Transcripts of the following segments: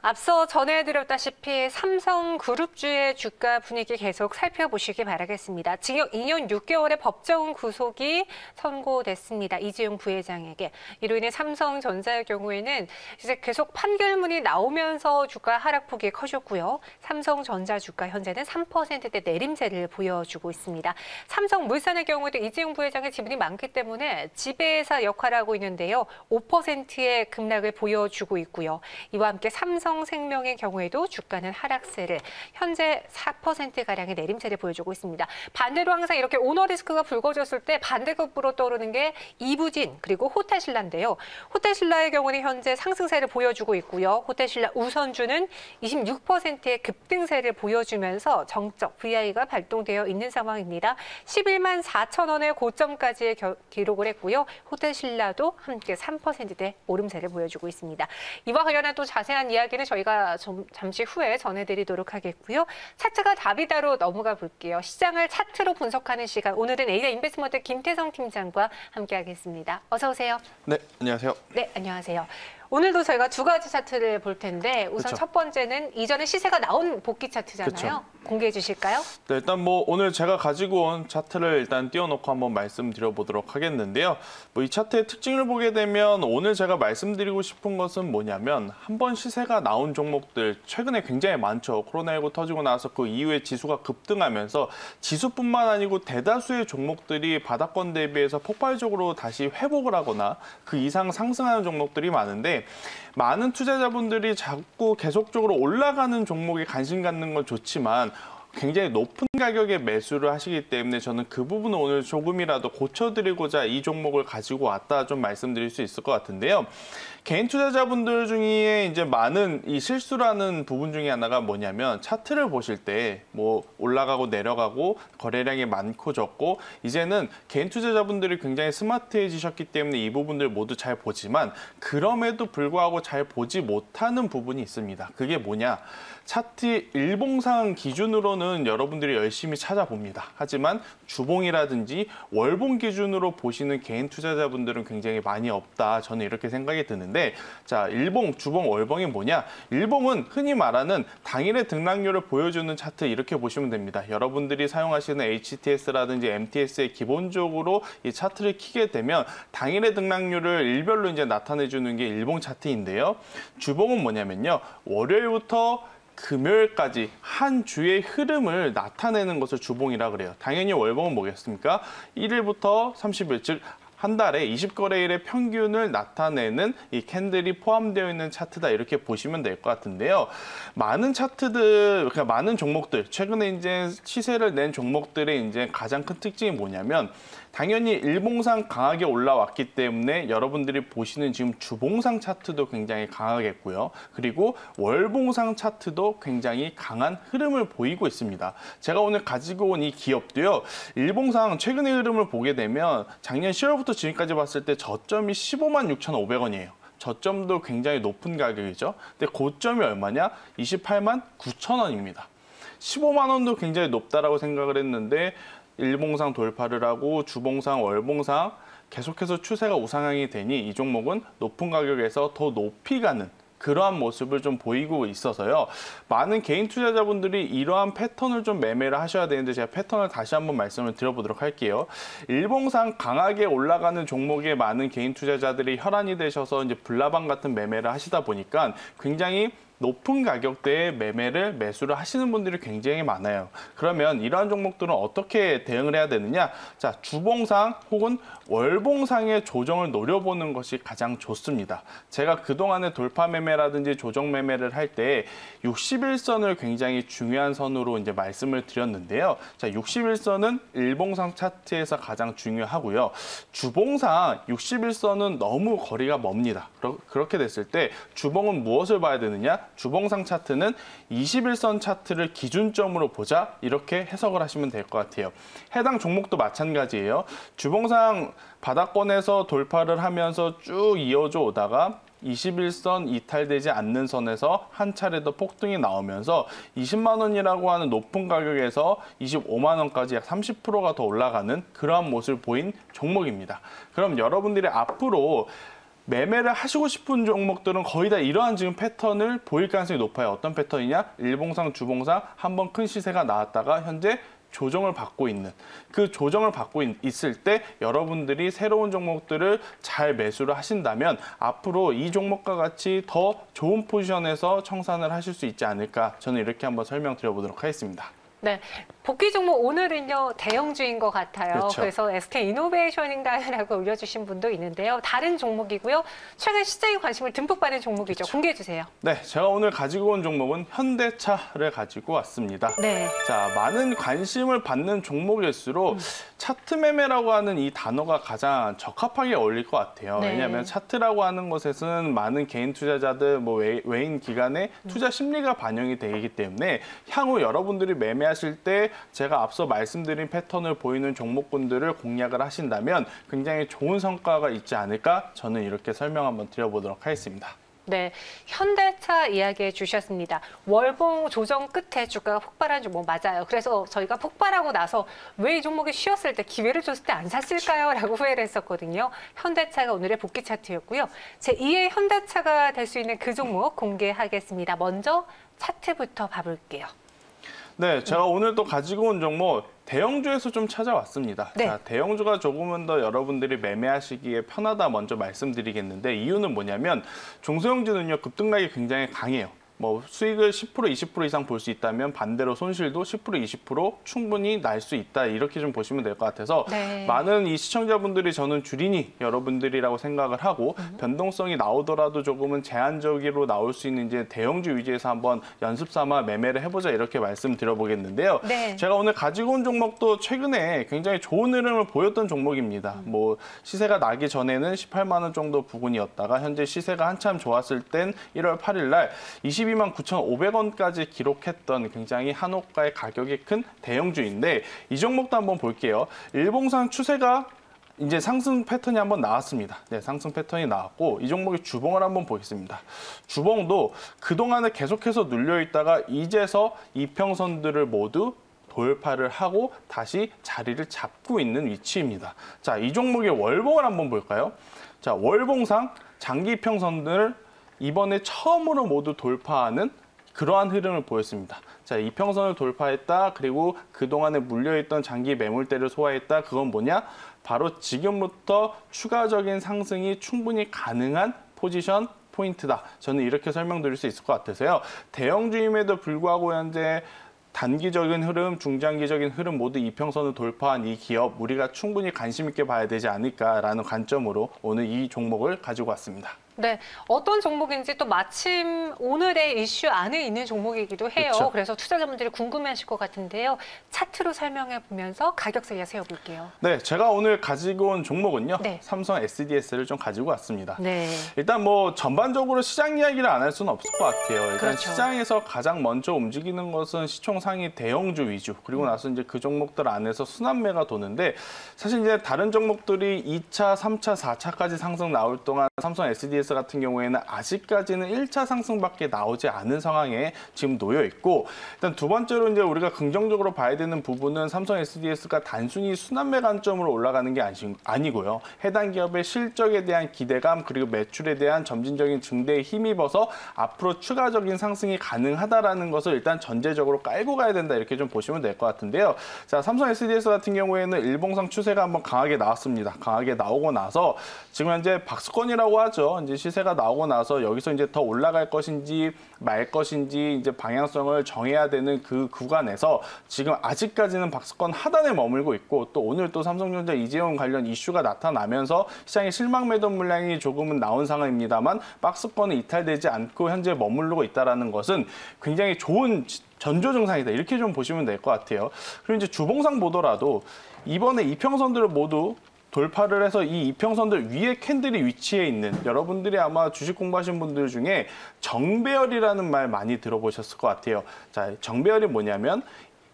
앞서 전해드렸다시피 삼성그룹주의 주가 분위기 계속 살펴보시기 바라겠습니다. 징역 2년 6개월의 법정 구속이 선고됐습니다. 이재용 부회장에게. 이로 인해 삼성전자의 경우에는 이제 계속 판결문이 나오면서 주가 하락폭이 커졌고요. 삼성전자 주가 현재는 3%대 내림세를 보여주고 있습니다. 삼성물산의 경우에도 이재용 부회장의 지분이 많기 때문에 지배사 역할을 하고 있는데요. 5%의 급락을 보여주고 있고요. 이와 함께 삼성생명의 경우에도 주가는 하락세를 현재 4%가량의 내림세를 보여주고 있습니다. 반대로 항상 이렇게 오너 리스크가 불거졌을 때 반대급부로 떠오르는 게 이부진 그리고 호텔신라인데요. 호텔신라의 경우는 현재 상승세를 보여주고 있고요. 호텔신라 우선주는 26%의 급등세를 보여주면서 정적 VI가 발동되어 있는 상황입니다. 11만 4천 원의 고점까지 기록을 했고요. 호텔신라도 함께 3%대 오름세를 보여주고 있습니다. 이와 관련한 또 자세한 이야기는 저희가 잠시 후에 전해드리도록 하겠고요. 차트가 답이다로 넘어가 볼게요. 시장을 차트로 분석하는 시간. 오늘은 에이다 인베스트먼트 김태성 팀장과 함께하겠습니다. 어서 오세요. 네, 안녕하세요. 네, 안녕하세요. 오늘도 저희가 두 가지 차트를 볼 텐데 우선 그쵸. 첫 번째는 이전에 시세가 나온 복귀 차트잖아요. 그쵸. 공개해 주실까요? 네, 일단 오늘 제가 가지고 온 차트를 일단 띄워놓고 한번 말씀드려 보도록 하겠는데요. 이 차트의 특징을 보게 되면 오늘 제가 말씀드리고 싶은 것은 뭐냐면 한번 시세가 나온 종목들 최근에 굉장히 많죠. 코로나19 터지고 나서 그 이후에 지수가 급등하면서 지수뿐만 아니고 대다수의 종목들이 바닥권 대비해서 폭발적으로 다시 회복을 하거나 그 이상 상승하는 종목들이 많은데 많은 투자자분들이 자꾸 계속적으로 올라가는 종목에 관심 갖는 건 좋지만 굉장히 높은 가격에 매수를 하시기 때문에 저는 그 부분을 오늘 조금이라도 고쳐드리고자 이 종목을 가지고 왔다 좀 말씀드릴 수 있을 것 같은데요. 개인 투자자분들 중에 이제 많은 이 실수를 하는 부분 중에 하나가 뭐냐면 차트를 보실 때 올라가고 내려가고 거래량이 많고 적고 이제는 개인 투자자분들이 굉장히 스마트해지셨기 때문에 이 부분들 모두 잘 보지만 그럼에도 불구하고 잘 보지 못하는 부분이 있습니다. 그게 뭐냐? 차트 일봉상 기준으로는 여러분들이 열심히 찾아봅니다. 하지만 주봉이라든지 월봉 기준으로 보시는 개인 투자자분들은 굉장히 많이 없다. 저는 이렇게 생각이 드는데 자, 일봉, 주봉, 월봉이 뭐냐? 일봉은 흔히 말하는 당일의 등락률을 보여주는 차트 이렇게 보시면 됩니다. 여러분들이 사용하시는 HTS라든지 MTS에 기본적으로 이 차트를 키게 되면 당일의 등락률을 일별로 이제 나타내주는 게 일봉 차트인데요. 주봉은 뭐냐면요. 월요일부터 금요일까지 한 주의 흐름을 나타내는 것을 주봉이라 그래요. 당연히 월봉은 뭐겠습니까? 1일부터 30일, 즉 한 달에 20거래일의 평균을 나타내는 이 캔들이 포함되어 있는 차트다 이렇게 보시면 될 것 같은데요. 많은 차트들, 그러니까 많은 종목들, 최근에 이제 시세를 낸 종목들의 이제 가장 큰 특징이 뭐냐면 당연히 일봉상 강하게 올라왔기 때문에 여러분들이 보시는 지금 주봉상 차트도 굉장히 강하겠고요. 그리고 월봉상 차트도 굉장히 강한 흐름을 보이고 있습니다. 제가 오늘 가지고 온 이 기업도요. 일봉상 최근의 흐름을 보게 되면 작년 10월부터 지금까지 봤을 때 저점이 15만 6,500원이에요. 저점도 굉장히 높은 가격이죠. 근데 고점이 얼마냐? 28만 9천 원입니다. 15만 원도 굉장히 높다라고 생각을 했는데 일봉상 돌파를 하고 주봉상, 월봉상 계속해서 추세가 우상향이 되니 이 종목은 높은 가격에서 더 높이 가는 그러한 모습을 좀 보이고 있어서요. 많은 개인 투자자분들이 이러한 패턴을 좀 매매를 하셔야 되는데 제가 패턴을 다시 한번 말씀을 드려보도록 할게요. 일봉상 강하게 올라가는 종목에 많은 개인 투자자들이 혈안이 되셔서 이제 불나방 같은 매매를 하시다 보니까 굉장히 높은 가격대에 매수를 하시는 분들이 굉장히 많아요. 그러면 이러한 종목들은 어떻게 대응을 해야 되느냐? 자, 주봉상 혹은 월봉상의 조정을 노려보는 것이 가장 좋습니다. 제가 그동안에 돌파 매매라든지 조정 매매를 할 때 61선을 굉장히 중요한 선으로 이제 말씀을 드렸는데요. 자, 61선은 일봉상 차트에서 가장 중요하고요. 주봉상 61선은 너무 거리가 멉니다. 그렇게 됐을 때 주봉은 무엇을 봐야 되느냐? 주봉상 차트는 21선 차트를 기준점으로 보자 이렇게 해석을 하시면 될 것 같아요. 해당 종목도 마찬가지예요. 주봉상 바닥권에서 돌파를 하면서 쭉 이어져 오다가 21선 이탈되지 않는 선에서 한 차례 더 폭등이 나오면서 20만 원이라고 하는 높은 가격에서 25만 원까지 약 30%가 더 올라가는 그러한 모습을 보인 종목입니다. 그럼 여러분들이 앞으로 매매를 하시고 싶은 종목들은 거의 다 이러한 지금 패턴을 보일 가능성이 높아요. 어떤 패턴이냐? 일봉상, 주봉상 한번 큰 시세가 나왔다가 현재 조정을 받고 있는, 그 조정을 받고 있을 때 여러분들이 새로운 종목들을 잘 매수를 하신다면 앞으로 이 종목과 같이 더 좋은 포지션에서 청산을 하실 수 있지 않을까, 저는 이렇게 한번 설명드려보도록 하겠습니다. 네, 복귀 종목 오늘은요 대형주인 것 같아요. 그렇죠. 그래서 SK이노베이션인가라고 올려주신 분도 있는데요. 다른 종목이고요. 최근 시장에 관심을 듬뿍 받는 종목이죠. 그렇죠. 공개해 주세요. 네, 제가 오늘 가지고 온 종목은 현대차를 가지고 왔습니다. 네. 자, 많은 관심을 받는 종목일수록 차트 매매라고 하는 이 단어가 가장 적합하게 어울릴 것 같아요. 네. 왜냐하면 차트라고 하는 것에서는 많은 개인 투자자들, 외인 기관의 투자 심리가 반영이 되기 때문에 향후 여러분들이 매매하실 때 제가 앞서 말씀드린 패턴을 보이는 종목군들을 공략을 하신다면 굉장히 좋은 성과가 있지 않을까, 저는 이렇게 설명 한번 드려보도록 하겠습니다. 네, 현대차 이야기해 주셨습니다. 월봉 조정 끝에 주가가 폭발한 종목 맞아요. 그래서 저희가 폭발하고 나서 왜 이 종목이 쉬었을 때 기회를 줬을 때 안 샀을까요? 라고 후회를 했었거든요. 현대차가 오늘의 복귀 차트였고요. 제2의 현대차가 될 수 있는 그 종목 공개하겠습니다. 먼저 차트부터 봐볼게요. 네, 제가 오늘 또 가지고 온 종목 대형주에서 좀 찾아왔습니다. 네. 자, 대형주가 조금은 더 여러분들이 매매하시기에 편하다 먼저 말씀드리겠는데, 이유는 뭐냐면 중소형주는요 급등락이 굉장히 강해요. 뭐 수익을 10%, 20% 이상 볼 수 있다면 반대로 손실도 10%, 20% 충분히 날 수 있다, 이렇게 좀 보시면 될 것 같아서 네. 많은 이 시청자분들이 저는 주린이 여러분들이라고 생각을 하고 변동성이 나오더라도 조금은 제한적으로 나올 수 있는 이제 대형주 위주에서 한번 연습 삼아 매매를 해보자, 이렇게 말씀드려보겠는데요. 네. 제가 오늘 가지고 온 종목도 최근에 굉장히 좋은 흐름을 보였던 종목입니다. 뭐 시세가 나기 전에는 18만 원 정도 부근이었다가 현재 시세가 한참 좋았을 땐 1월 8일 날 22만 9,500원까지 기록했던 굉장히 한호가의 가격이 큰 대형주인데, 이 종목도 한번 볼게요. 일봉상 추세가 이제 상승 패턴이 한번 나왔습니다. 네, 상승 패턴이 나왔고 이 종목의 주봉을 한번 보겠습니다. 주봉도 그동안에 계속해서 눌려 있다가 이제서 이평선들을 모두 돌파를 하고 다시 자리를 잡고 있는 위치입니다. 자, 이 종목의 월봉을 한번 볼까요? 자, 월봉상 장기 이평선들을 이번에 처음으로 모두 돌파하는 그러한 흐름을 보였습니다. 자, 이평선을 돌파했다. 그리고 그동안에 물려있던 장기 매물대를 소화했다. 그건 뭐냐? 바로 지금부터 추가적인 상승이 충분히 가능한 포지션 포인트다. 저는 이렇게 설명드릴 수 있을 것 같아서요. 대형주임에도 불구하고 현재 단기적인 흐름, 중장기적인 흐름 모두 이평선을 돌파한 이 기업, 우리가 충분히 관심 있게 봐야 되지 않을까라는 관점으로 오늘 이 종목을 가지고 왔습니다. 네, 어떤 종목인지 또 마침 오늘의 이슈 안에 있는 종목이기도 해요. 그렇죠. 그래서 투자자분들이 궁금해하실 것 같은데요. 차트로 설명해 보면서 가격세에 세워볼게요. 네, 제가 오늘 가지고 온 종목은요. 네. 삼성 SDS를 좀 가지고 왔습니다. 네. 일단 뭐 전반적으로 시장 이야기를 안 할 수는 없을 것 같아요. 일단 그렇죠. 시장에서 가장 먼저 움직이는 것은 시총 상위 대형주 위주, 그리고 나서 이제 그 종목들 안에서 순환매가 도는데, 사실 이제 다른 종목들이 2차, 3차, 4차까지 상승 나올 동안 삼성 SDS 같은 경우에는 아직까지는 1차 상승밖에 나오지 않은 상황에 지금 놓여 있고, 일단 두 번째로 이제 우리가 긍정적으로 봐야 되는 부분은 삼성 SDS가 단순히 순환매 관점으로 올라가는 게 아니고요. 해당 기업의 실적에 대한 기대감, 그리고 매출에 대한 점진적인 증대에 힘입어서 앞으로 추가적인 상승이 가능하다라는 것을 일단 전제적으로 깔고 가야 된다, 이렇게 좀 보시면 될 것 같은데요. 자, 삼성 SDS 같은 경우에는 일봉상 추세가 한번 강하게 나왔습니다. 강하게 나오고 나서 지금 현재 박스권이라고 하죠. 이제 시세가 나오고 나서 여기서 이제 더 올라갈 것인지 말 것인지 이제 방향성을 정해야 되는 그 구간에서 지금 아직까지는 박스권 하단에 머물고 있고, 또 오늘 또 삼성전자 이재용 관련 이슈가 나타나면서 시장에 실망 매도 물량이 조금은 나온 상황입니다만 박스권은 이탈되지 않고 현재 머무르고 있다는 것은 굉장히 좋은 전조 증상이다, 이렇게 좀 보시면 될 것 같아요. 그리고 이제 주봉상 보더라도 이번에 이평선들을 모두 돌파를 해서 이 이평선들 위에 캔들이 위치해 있는, 여러분들이 아마 주식 공부하신 분들 중에 정배열이라는 말 많이 들어보셨을 것 같아요. 자, 정배열이 뭐냐면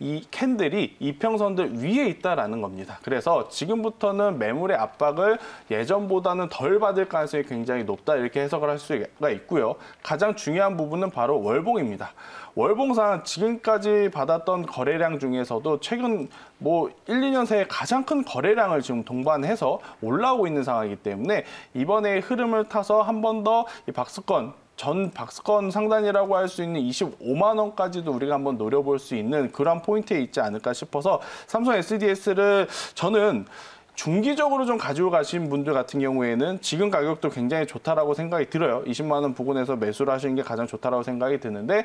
이 캔들이 이평선들 위에 있다라는 겁니다. 그래서 지금부터는 매물의 압박을 예전보다는 덜 받을 가능성이 굉장히 높다 이렇게 해석을 할 수가 있고요. 가장 중요한 부분은 바로 월봉입니다. 월봉상 지금까지 받았던 거래량 중에서도 최근 1, 2년 새에 가장 큰 거래량을 지금 동반해서 올라오고 있는 상황이기 때문에 이번에 흐름을 타서 한 번 더 이 전 박스권 상단이라고 할 수 있는 25만 원까지도 우리가 한번 노려볼 수 있는 그런 포인트에 있지 않을까 싶어서 삼성 SDS를 저는 중기적으로 좀 가지고 가신 분들 같은 경우에는 지금 가격도 굉장히 좋다라고 생각이 들어요. 20만 원 부근에서 매수를 하시는 게 가장 좋다라고 생각이 드는데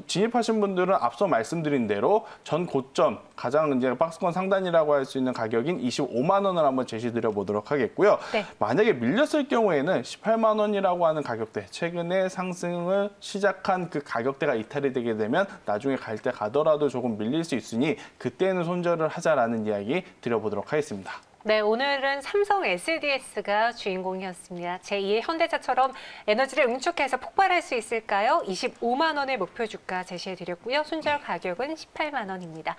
진입하신 분들은 앞서 말씀드린 대로 전 고점 가장 이제 박스권 상단이라고 할 수 있는 가격인 25만 원을 한번 제시드려 보도록 하겠고요. 네. 만약에 밀렸을 경우에는 18만 원이라고 하는 가격대, 최근에 상승을 시작한 그 가격대가 이탈이 되게 되면 나중에 갈 때 가더라도 조금 밀릴 수 있으니 그때는 손절을 하자라는 이야기 드려보도록 하겠습니다. 네, 오늘은 삼성 SDS가 주인공이었습니다. 제2의 현대차처럼 에너지를 응축해서 폭발할 수 있을까요? 25만 원의 목표 주가 제시해드렸고요. 손절 가격은 18만 원입니다.